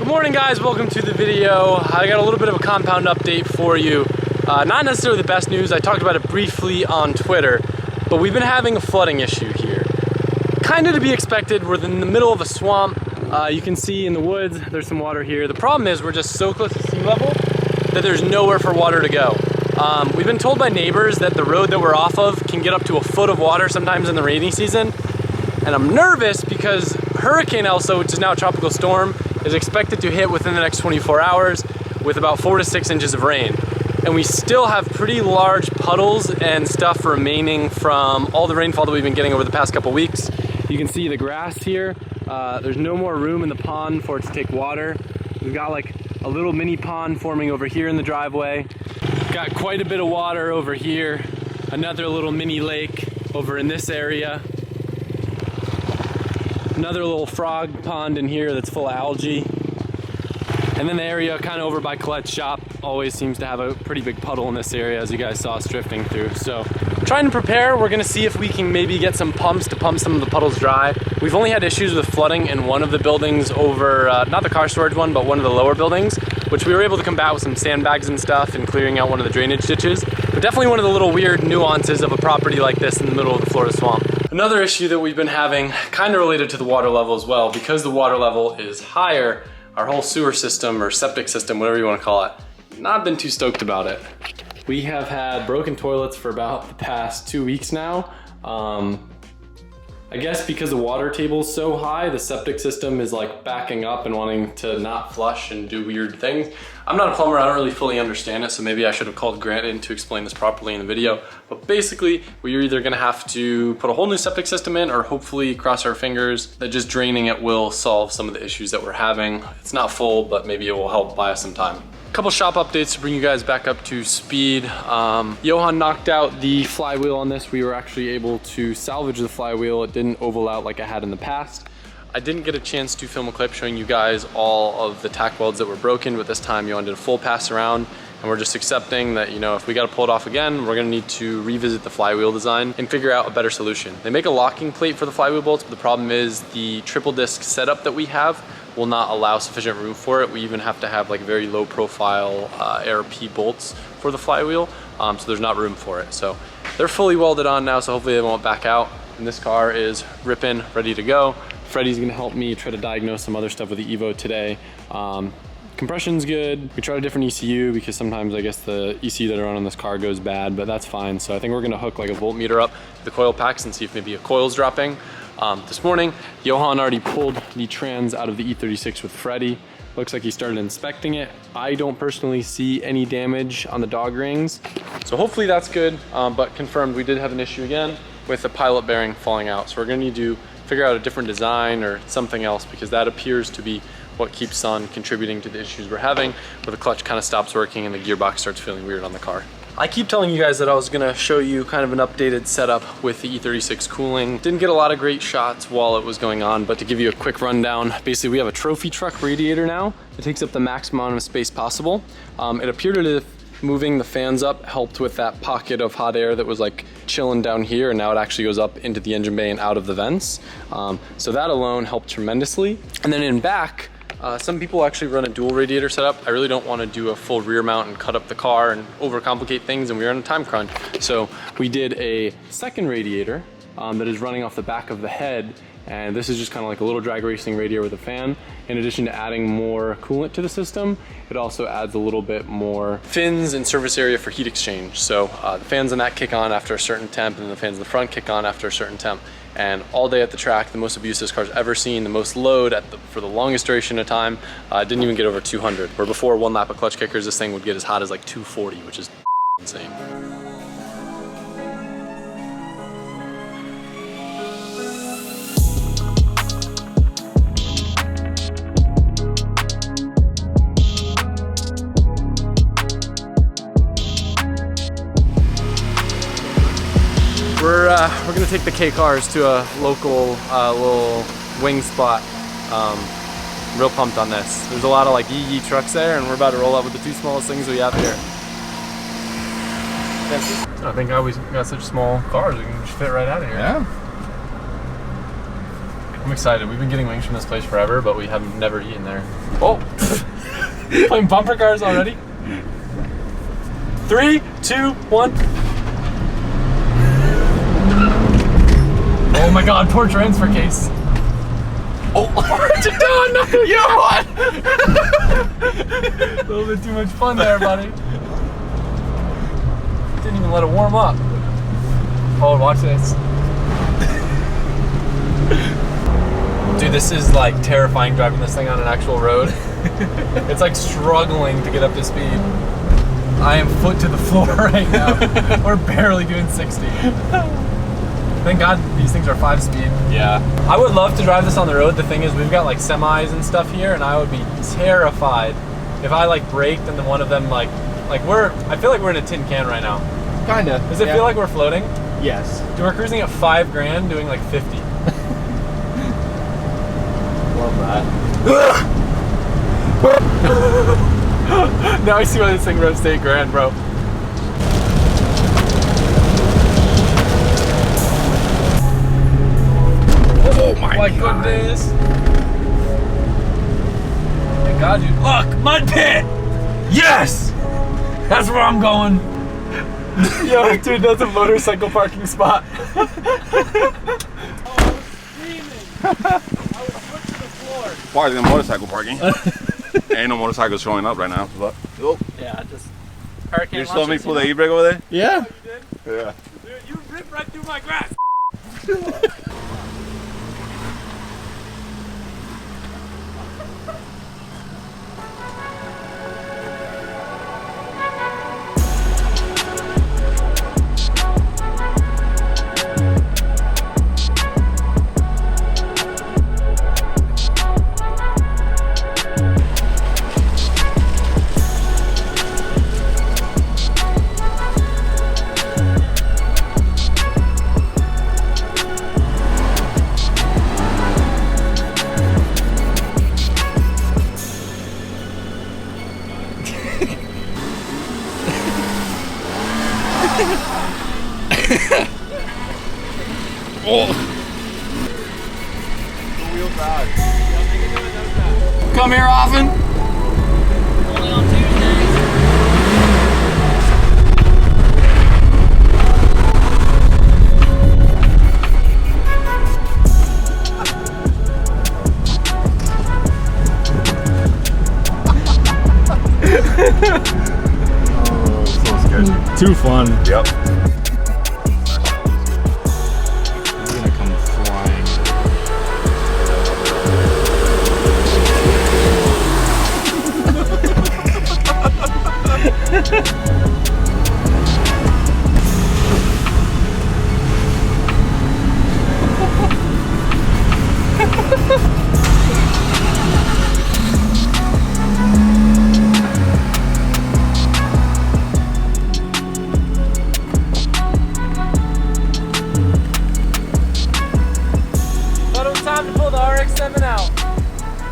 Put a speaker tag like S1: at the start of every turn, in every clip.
S1: Good morning guys, welcome to the video. I got a little bit of a compound update for you. Not necessarily the best news, I talked about it briefly on Twitter, but we've been having a flooding issue here. Kind of to be expected, we're in the middle of a swamp. You can see in the woods, there's some water here. The problem is we're just so close to sea level that there's nowhere for water to go. We've been told by neighbors that the road that we're off of can get up to a foot of water sometimes in the rainy season. And I'm nervous because Hurricane Elsa, which is now a tropical storm, is expected to hit within the next 24 hours with about 4 to 6 inches of rain. And we still have pretty large puddles and stuff remaining from all the rainfall that we've been getting over the past couple weeks. You can see the grass here. There's no more room in the pond for it to take water. We've got like a little mini pond forming over here in the driveway. Got quite a bit of water over here. Another little mini lake over in this area. Another little frog pond in here that's full of algae. And then the area kind of over by Colette's shop always seems to have a pretty big puddle in this area, as you guys saw us drifting through. So trying to prepare, we're gonna see if we can maybe get some pumps to pump some of the puddles dry. We've only had issues with flooding in one of the buildings over, not the car storage one, but one of the lower buildings, which we were able to combat with some sandbags and stuff and clearing out one of the drainage ditches. But definitely one of the little weird nuances of a property like this in the middle of the Florida swamp. Another issue that we've been having, kind of related to the water level as well, because the water level is higher, our whole sewer system or septic system, whatever you want to call it, not been too stoked about it. We have had broken toilets for about the past 2 weeks now. I guess because the water table is so high, the septic system is like backing up and wanting to not flush and do weird things. I'm not a plumber, I don't really fully understand it, so maybe I should have called Grant in to explain this properly in the video. But basically, we're either gonna have to put a whole new septic system in or hopefully cross our fingers that just draining it will solve some of the issues that we're having. It's not full, but maybe it will help buy us some time. Couple shop updates to bring you guys back up to speed. Johan knocked out the flywheel on this. We were actually able to salvage the flywheel. It didn't oval out like I had in the past. I didn't get a chance to film a clip showing you guys all of the tack welds that were broken, but this time Johan did a full pass around, and we're just accepting that, you know, if we gotta pull it off again, we're gonna need to revisit the flywheel design and figure out a better solution. They make a locking plate for the flywheel bolts, but the problem is the triple disc setup that we have will not allow sufficient room for it. We even have to have like very low profile ARP bolts for the flywheel, so there's not room for it. So they're fully welded on now, so hopefully they won't back out. And this car is ripping, ready to go. Freddie's gonna help me try to diagnose some other stuff with the Evo today. Compression's good. We tried a different ECU because sometimes I guess the ECU that I run on this car goes bad, but that's fine. So I think we're gonna hook like a voltmeter up to the coil packs and see if maybe a coil's dropping. This morning, Johan already pulled the trans out of the E36 with Freddie. Looks like he started inspecting it. I don't personally see any damage on the dog rings. So hopefully that's good, but confirmed we did have an issue again with the pilot bearing falling out. So we're gonna need to figure out a different design or something else because that appears to be what keeps on contributing to the issues we're having, where the clutch kind of stops working and the gearbox starts feeling weird on the car. I keep telling you guys that I was gonna show you kind of an updated setup with the E36 cooling. Didn't get a lot of great shots while it was going on, but to give you a quick rundown, basically we have a trophy truck radiator now. It takes up the maximum amount of space possible. It appeared as if moving the fans up helped with that pocket of hot air that was like chilling down here, and now it actually goes up into the engine bay and out of the vents. So that alone helped tremendously. And then in back, some people actually run a dual radiator setup. I really don't want to do a full rear mount and cut up the car and overcomplicate things, and we were on a time crunch. So we did a second radiator that is running off the back of the head, and this is just kind of like a little drag racing radiator with a fan. In addition to adding more coolant to the system, it also adds a little bit more fins and surface area for heat exchange. So the fans in that kick on after a certain temp, and the fans in the front kick on after a certain temp. And all day at the track, the most abuse this car's ever seen, the most load for the longest duration of time, didn't even get over 200. Where before one lap of clutch kickers, this thing would get as hot as like 240, which is insane. We're gonna take the K cars to a local little wing spot. Real pumped on this. There's a lot of like yee trucks there, and we're about to roll up with the two smallest things we have here. I think I always got such small cars, we can just fit right out of here.
S2: Yeah.
S1: I'm excited. We've been getting wings from this place forever, but we have never eaten there. Oh! Playing bumper cars already? 3, 2, 1. Oh my god, poor transfer case. Oh, what you doing? No, you what? A little bit too much fun there, buddy. Didn't even let it warm up. Oh, watch this. Dude, this is like terrifying driving this thing on an actual road. It's like struggling to get up to speed. I am foot to the floor right now. We're barely doing 60. Thank God these things are 5-speed. Yeah. I would love to drive this on the road. The thing is, we've got like semis and stuff here, and I would be terrified if I like braked and then one of them I feel like we're in a tin can right now.
S2: Kinda.
S1: Does it feel like we're floating?
S2: Yes.
S1: Dude, we're cruising at $5,000 doing like 50.
S2: Love that.
S1: Now I see why this thing revs to $8,000, bro. Oh my goodness. Thank God, dude. Look, mud pit! Yes! That's where I'm going. Yo, dude, that's a motorcycle parking spot. Oh, screaming. I was put to the floor.
S3: Parking in motorcycle parking. Ain't no motorcycles showing up right now. But, oh.
S2: Yeah, just
S3: hurricane. You saw me pull the e-brake over there?
S2: Yeah.
S1: Oh, you did?
S3: Yeah.
S1: Dude, you ripped right through my grass.
S3: Oh. The wheel bad.
S1: Come here often?
S2: only on Tuesdays.
S3: Oh, so sketchy.
S2: Too fun.
S3: Yep.
S1: Thought it was time to pull the RX7 out.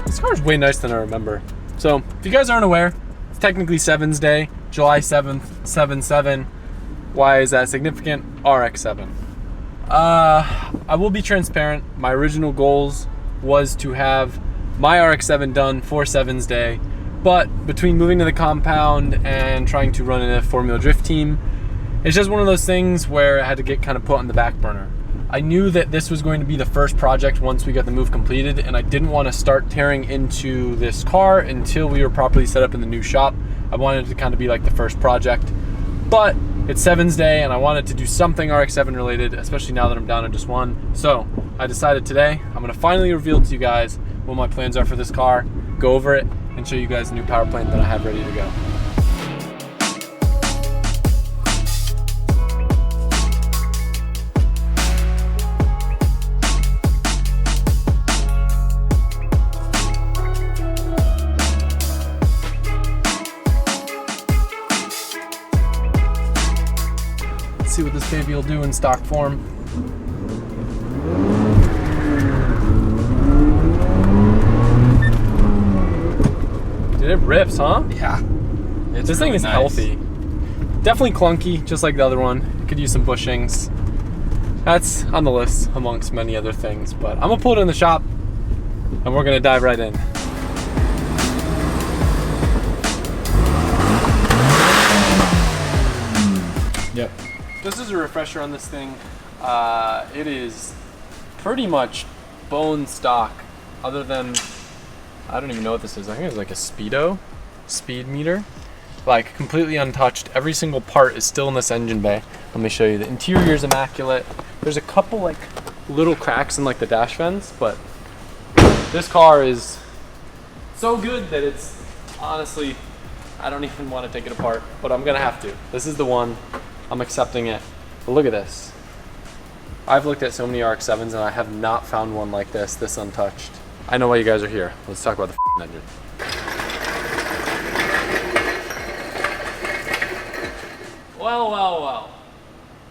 S1: This car's way nicer than I remember. So, if you guys aren't aware, it's technically Sevens Day, July 7th, 7/7. Why is that significant? RX7. I will be transparent. My original goals was to have my RX7 done for Sevens Day, but between moving to the compound and trying to run in a Formula Drift team, it's just one of those things where I had to get kind of put on the back burner. I knew that this was going to be the first project once we got the move completed, and I didn't want to start tearing into this car until we were properly set up in the new shop. I wanted it to kind of be like the first project, but it's Sevens Day and I wanted to do something RX7 related, especially now that I'm down to just one. So I decided today I'm going to finally reveal to you guys what my plans are for this car, go over it, and show you guys the new power plant that I have ready to go. Let's see what this baby will do in stock form. Dude, it rips, huh?
S3: Yeah.
S1: This thing is healthy. Definitely clunky, just like the other one. Could use some bushings. that's on the list amongst many other things, but I'm gonna pull it in the shop and we're gonna dive right in. Yep. Just as a refresher on this thing, it is pretty much bone stock, other than, I don't even know what this is. I think it's like a speed meter. Like completely untouched. Every single part is still in this engine bay. Let me show you. The interior is immaculate. There's a couple like little cracks in like the dash vents, but this car is so good that it's honestly, I don't even want to take it apart, but I'm gonna have to. This is the one. I'm accepting it. But look at this. I've looked at so many RX7s and I have not found one like this untouched. I know why you guys are here. Let's talk about the engine. Well.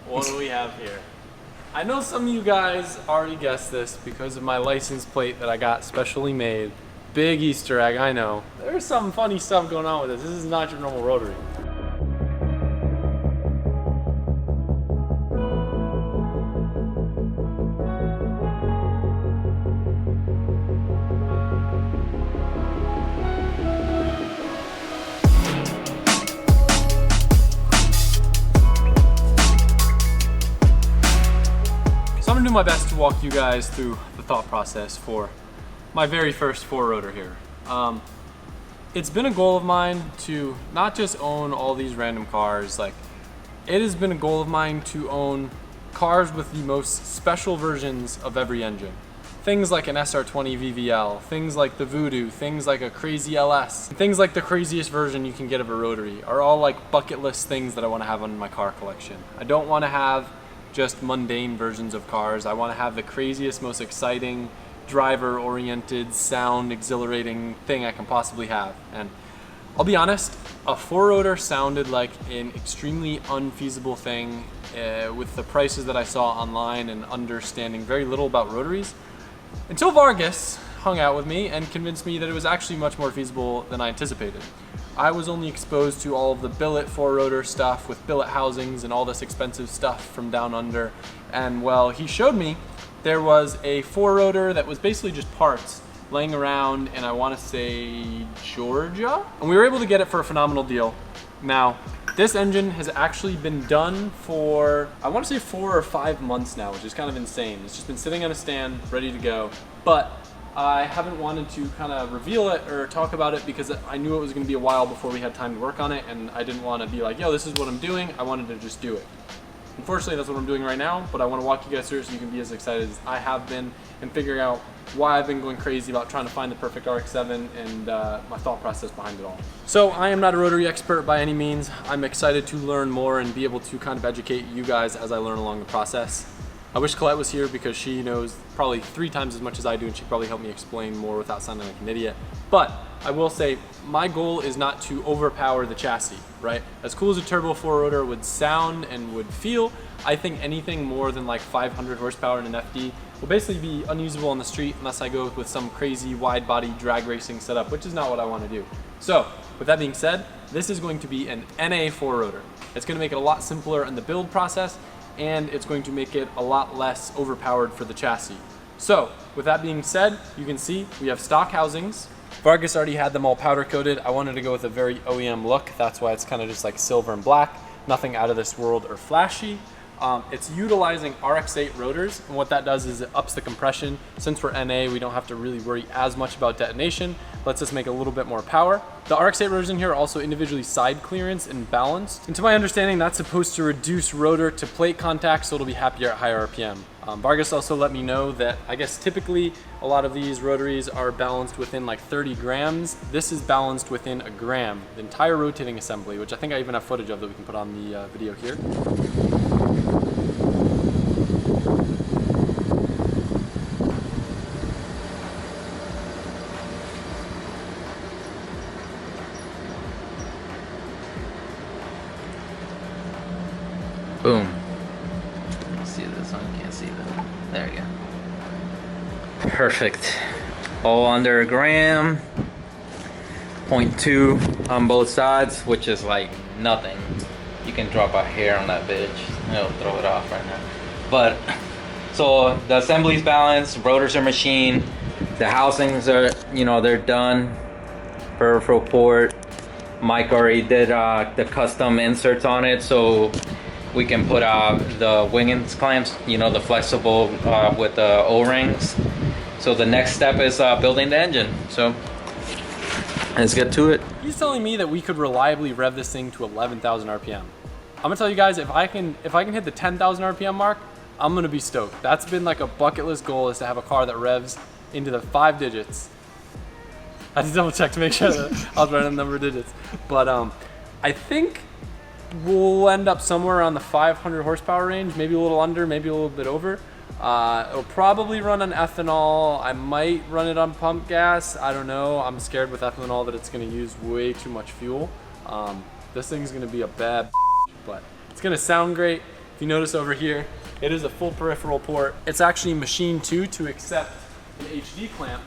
S1: What do we have here? I know some of you guys already guessed this because of my license plate that I got specially made. Big Easter egg, I know. There's some funny stuff going on with this. This is not your normal rotary. I'm gonna do my best to walk you guys through the thought process for my very first 4-rotor here. It's been a goal of mine to not just own all these random cars, like it has been a goal of mine to own cars with the most special versions of every engine. Things like an SR20 VVL, things like the Voodoo, things like a crazy LS, things like the craziest version you can get of a rotary are all like bucket list things that I want to have on my car collection. I don't want to have just mundane versions of cars. I want to have the craziest, most exciting, driver-oriented, sound exhilarating thing I can possibly have. And I'll be honest, a 4-rotor sounded like an extremely unfeasible thing with the prices that I saw online and understanding very little about rotaries, until Vargas hung out with me and convinced me that it was actually much more feasible than I anticipated. I was only exposed to all of the billet 4-rotor stuff with billet housings and all this expensive stuff from down under, and well, he showed me there was a 4-rotor that was basically just parts laying around in, I want to say, Georgia, and we were able to get it for a phenomenal deal. Now, this engine has actually been done for, I want to say 4 or 5 months now, which is kind of insane. It's just been sitting on a stand, ready to go, but I haven't wanted to kind of reveal it or talk about it because I knew it was going to be a while before we had time to work on it, and I didn't want to be like, yo, this is what I'm doing. I wanted to just do it. Unfortunately, that's what I'm doing right now, but I want to walk you guys through it so you can be as excited as I have been and figuring out why I've been going crazy about trying to find the perfect RX7 and my thought process behind it all. So I am not a rotary expert by any means. I'm excited to learn more and be able to kind of educate you guys as I learn along the process. I wish Colette was here because she knows probably 3 times as much as I do, and she'd probably help me explain more without sounding like an idiot. But I will say my goal is not to overpower the chassis, right? As cool as a turbo 4-rotor would sound and would feel, I think anything more than like 500 horsepower in an FD will basically be unusable on the street unless I go with some crazy wide body drag racing setup, which is not what I want to do. So with that being said, this is going to be an NA 4-rotor. It's going to make it a lot simpler in the build process, and it's going to make it a lot less overpowered for the chassis. So with that being said, you can see we have stock housings. Vargas already had them all powder coated. I wanted to go with a very OEM look. That's why it's kind of just like silver and black, nothing out of this world or flashy. It's utilizing RX8 rotors, and what that does is it ups the compression. Since we're NA, we don't have to really worry as much about detonation. Lets us make a little bit more power. The RX8 rotors in here are also individually side clearance and balanced. And to my understanding, that's supposed to reduce rotor to plate contact, so it'll be happier at higher RPM. Vargas also let me know that I guess typically a lot of these rotaries are balanced within like 30 grams. This is balanced within a gram, the entire rotating assembly, which I think I even have footage of that we can put on the video here.
S2: Boom. See this one? Can't see that. There you go. Perfect. All under a gram. 0.2 on both sides, which is like nothing. You can drop a hair on that bitch. It'll throw it off right now. But so the assembly's balanced, rotors are machined, the housings are, you know, they're done. Peripheral port. Mike already did the custom inserts on it, so we can put the wing clamps, you know, the flexible with the O-rings. So the next step is building the engine. So let's get to it.
S1: He's telling me that we could reliably rev this thing to 11,000 RPM. I'm gonna tell you guys, if I can hit the 10,000 RPM mark, I'm gonna be stoked. That's been like a bucket list goal, is to have a car that revs into the 5 digits. I had to double check to make sure that I was right on the number of digits. But I think we'll end up somewhere around the 500 horsepower range, maybe a little under, maybe a little bit over. It'll probably run on ethanol. I might run it on pump gas. I don't know. I'm scared with ethanol that it's gonna use way too much fuel. This thing's gonna be a bad, but it's gonna sound great. If you notice over here, it is a full peripheral port. It's actually machined too to accept an HD clamp.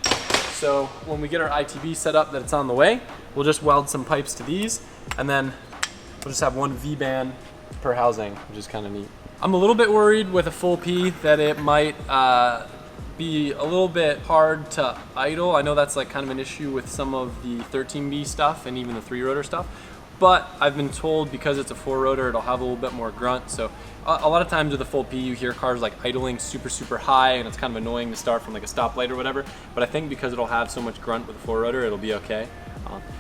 S1: So when we get our ITB set up that it's on the way, we'll just weld some pipes to these, and then we'll just have one V-band per housing, which is kind of neat. I'm a little bit worried with a full P that it might be a little bit hard to idle. I know that's like kind of an issue with some of the 13B stuff and even the 3-rotor stuff, but I've been told because it's a 4-rotor, it'll have a little bit more grunt. So a lot of times with a full P, you hear cars like idling super high, and it's kind of annoying to start from like a stoplight or whatever. But I think because it'll have so much grunt with a 4-rotor, it'll be okay.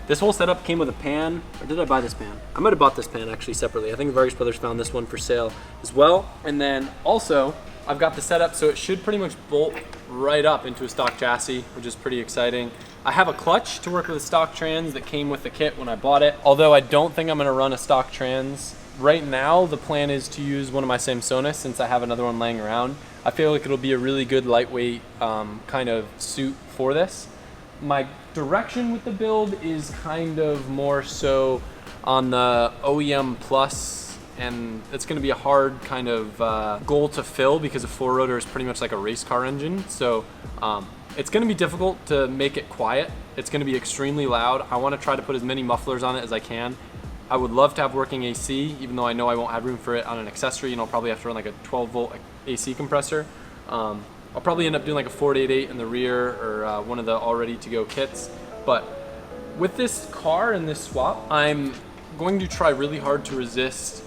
S1: This whole setup came with a pan, or did I buy this pan? I might have bought this pan actually separately. I think the Vargas brothers found this one for sale as well. And then also, I've got the setup so it should pretty much bolt right up into a stock chassis, which is pretty exciting. I have a clutch to work with a stock trans that came with the kit when I bought it. Although I don't think I'm gonna run a stock trans. Right now, the plan is to use one of my Samsonas since I have another one laying around. I feel like it'll be a really good lightweight kind of suit for this. My direction with the build is kind of more so on the OEM plus, and it's going to be a hard kind of goal to fill because a 4-rotor is pretty much like a race car engine. So it's going to be difficult to make it quiet. It's going to be extremely loud. I want to try to put as many mufflers on it as I can. I would love to have working AC, even though I know I won't have room for it on an accessory, and I'll probably have to run like a 12-volt AC compressor. I'll probably end up doing like a 488 in the rear, or one of the all ready to go kits. But with this car and this swap, I'm going to try really hard to resist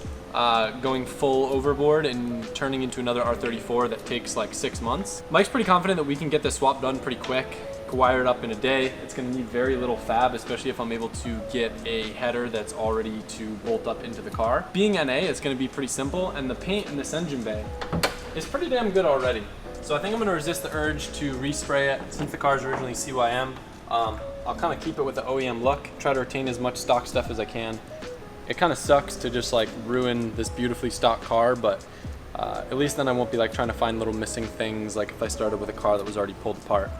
S1: going full overboard and turning into another R34 that takes like 6 months. Mike's pretty confident that we can get this swap done pretty quick, wire it up in a day. It's going to need very little fab, especially if I'm able to get a header that's all ready to bolt up into the car. Being NA, it's going to be pretty simple, and the paint in this engine bay is pretty damn good already. So I think I'm going to resist the urge to respray it since the car is originally CYM. I'll kind of keep it with the OEM look, try to retain as much stock stuff as I can. It kind of sucks to just like ruin this beautifully stock car, but at least then I won't be like trying to find little missing things like if I started with a car that was already pulled apart.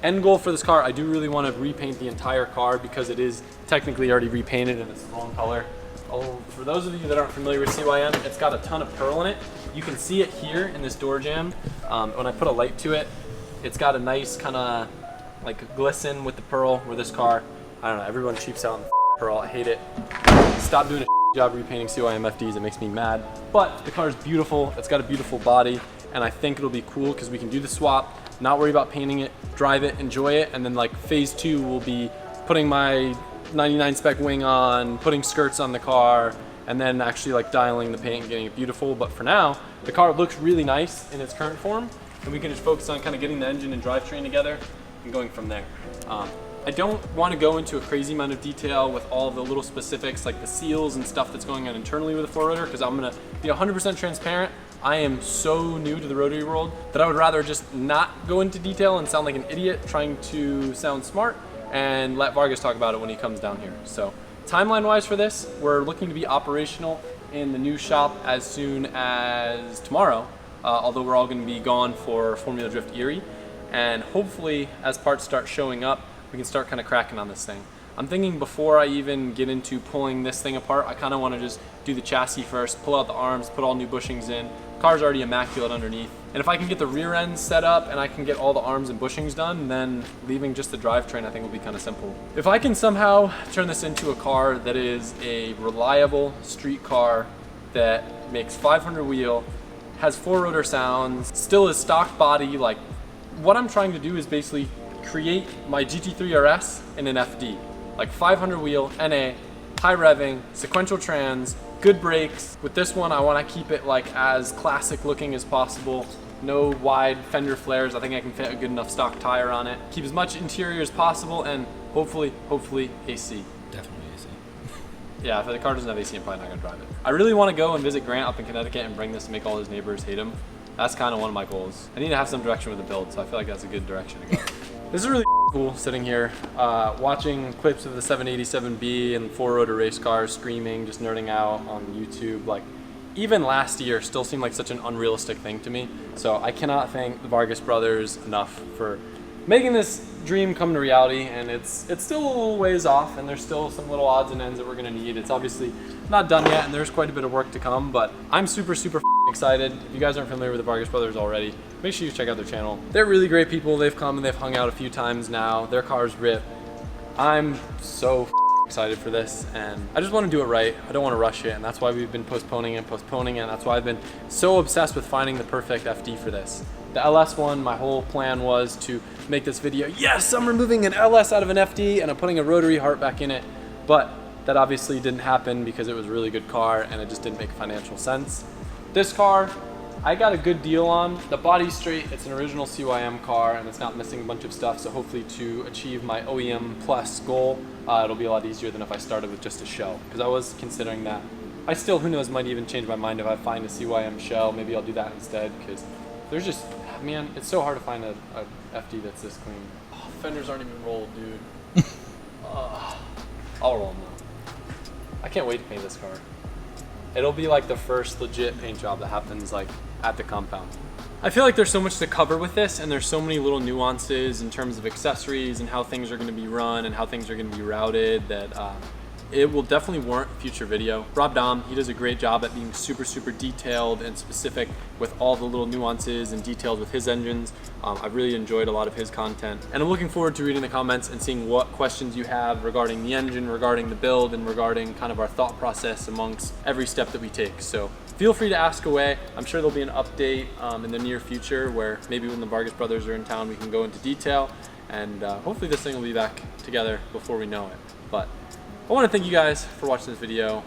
S1: End goal for this car, I do really want to repaint the entire car because it is technically already repainted and it's the wrong color. Oh, for those of you that aren't familiar with CYM, it's got a ton of pearl in it. You can see it here in this door jamb. When I put a light to it, it's got a nice kind of like glisten with the pearl, where this car, I don't know, everyone cheaps out on pearl. I hate it. Stop doing a job repainting CYM FDs, it makes me mad. But the car is beautiful, it's got a beautiful body, and I think it'll be cool because we can do the swap, not worry about painting it, drive it, enjoy it, and then like phase 2 will be putting my 99 spec wing on, putting skirts on the car, and then actually like dialing the paint and getting it beautiful. But for now, the car looks really nice in its current form, and we can just focus on kind of getting the engine and drivetrain together and going from there. I don't want to go into a crazy amount of detail with all of the little specifics like the seals and stuff that's going on internally with the 4-rotor, because I'm going to be 100% transparent. I am so new to the rotary world that I would rather just not go into detail and sound like an idiot trying to sound smart, and let Vargas talk about it when he comes down here. So timeline wise for this, we're looking to be operational in the new shop as soon as tomorrow, although we're all going to be gone for Formula Drift Erie, and hopefully as parts start showing up, we can start kind of cracking on this thing. I'm thinking before I even get into pulling this thing apart, I kind of want to just do the chassis first, pull out the arms, put all new bushings in. The car's already immaculate underneath. And if I can get the rear end set up and I can get all the arms and bushings done, then leaving just the drivetrain I think will be kind of simple. If I can somehow turn this into a car that is a reliable street car that makes 500 wheel, has 4 rotor sounds, still is stock body. Like, what I'm trying to do is basically create my GT3 RS in an FD. Like 500 wheel, NA, high revving, sequential trans, good brakes. With this one, I want to keep it like as classic looking as possible. No wide fender flares. I think I can fit a good enough stock tire on it. Keep as much interior as possible, and hopefully AC.
S4: Definitely AC.
S1: Yeah, if the car doesn't have AC, I'm probably not gonna drive it. I really want to go and visit Grant up in Connecticut and bring this and make all his neighbors hate him. That's kind of one of my goals. I need to have some direction with the build, so I feel like that's a good direction to go. This is really cool sitting here, watching clips of the 787B and 4 rotor race cars, screaming, just nerding out on YouTube. Like, even last year still seemed like such an unrealistic thing to me. So I cannot thank the Vargas brothers enough for making this dream come to reality. And it's still a little ways off, and there's still some little odds and ends that we're gonna need. It's obviously not done yet, and there's quite a bit of work to come, but I'm super excited. If you guys aren't familiar with the Vargas brothers already, make sure you check out their channel. They're really great people. They've come and they've hung out a few times now. Their cars rip. I'm so excited for this, and I just want to do it right. I don't want to rush it, and that's why we've been postponing and that's why I've been so obsessed with finding the perfect FD for this. The LS one, my whole plan was to make this video. Yes, I'm removing an LS out of an FD and I'm putting a rotary heart back in it, but that obviously didn't happen because it was a really good car and it just didn't make financial sense. This car, I got a good deal on. The body's straight, it's an original CYM car, and it's not missing a bunch of stuff, so hopefully to achieve my OEM plus goal, it'll be a lot easier than if I started with just a shell, because I was considering that. I still, who knows, might even change my mind if I find a CYM shell. Maybe I'll do that instead, because there's just, man, it's so hard to find a FD that's this clean. Oh, fenders aren't even rolled, dude. I'll roll them though. I can't wait to paint this car. It'll be like the first legit paint job that happens like at the compound. I feel like there's so much to cover with this, and there's so many little nuances in terms of accessories and how things are going to be run and how things are going to be routed that it will definitely warrant a future video. Rob Dom, he does a great job at being super detailed and specific with all the little nuances and details with his engines. I've really enjoyed a lot of his content, and I'm looking forward to reading the comments and seeing what questions you have regarding the engine, regarding the build, and regarding kind of our thought process amongst every step that we take. So feel free to ask away. I'm sure there'll be an update in the near future where maybe when the Vargas brothers are in town, we can go into detail, and hopefully this thing will be back together before we know it. But I want to thank you guys for watching this video,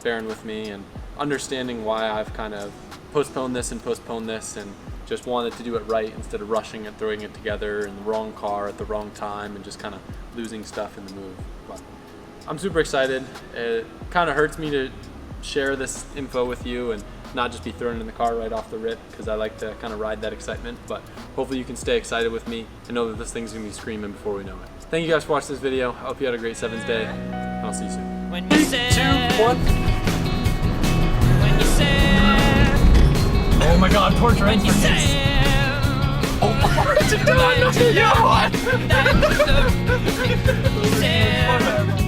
S1: bearing with me and understanding why I've kind of postponed this and just wanted to do it right instead of rushing and throwing it together in the wrong car at the wrong time and just kind of losing stuff in the move. But I'm super excited. It kind of hurts me to share this info with you and not just be thrown in the car right off the rip, because I like to kind of ride that excitement. But hopefully you can stay excited with me and know that this thing's gonna be screaming before we know it. Thank you guys for watching this video. I hope you had a great Sevens day, and I'll see you soon.
S5: When you said,
S1: 2, 1.
S5: when you said,
S1: Oh my God, torture
S5: when you
S1: ends for
S5: said,
S1: this. Oh my God, it's a done.
S5: that, that, that,